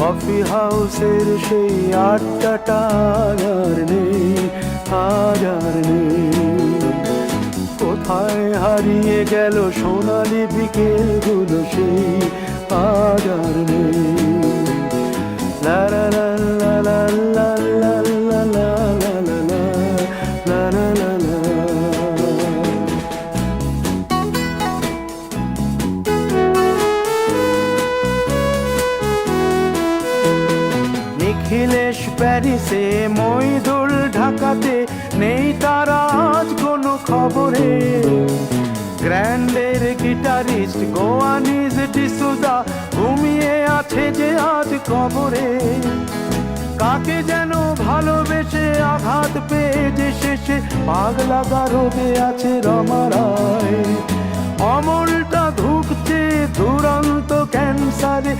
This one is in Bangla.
কফি হাউসের সেই আড্ডাটা আর নেই, আর নেই। কোথায় হারিয়ে গেল সোনালি বিকেলগুলো সেই আর নেই। লা লা লা লা লা লা লা লা লা লা লা লা লা লা। নিখিলেশ প্যারিসে, মইদুল ঢাকাতে, নেই তারা আজ কোনো খবরে। গ্র্যান্ডের গিটারিস্ট গোয়ানিজ ডিসুজা ঘুমিয়ে আছে যে আজ কবরে। কাকে যেন ভালোবেসে আঘাত পেয়ে যে শেষে পাগলা গারদে আছে রমা রায়। অমলটা ধুকছে দুরন্ত ক্যান্সারে।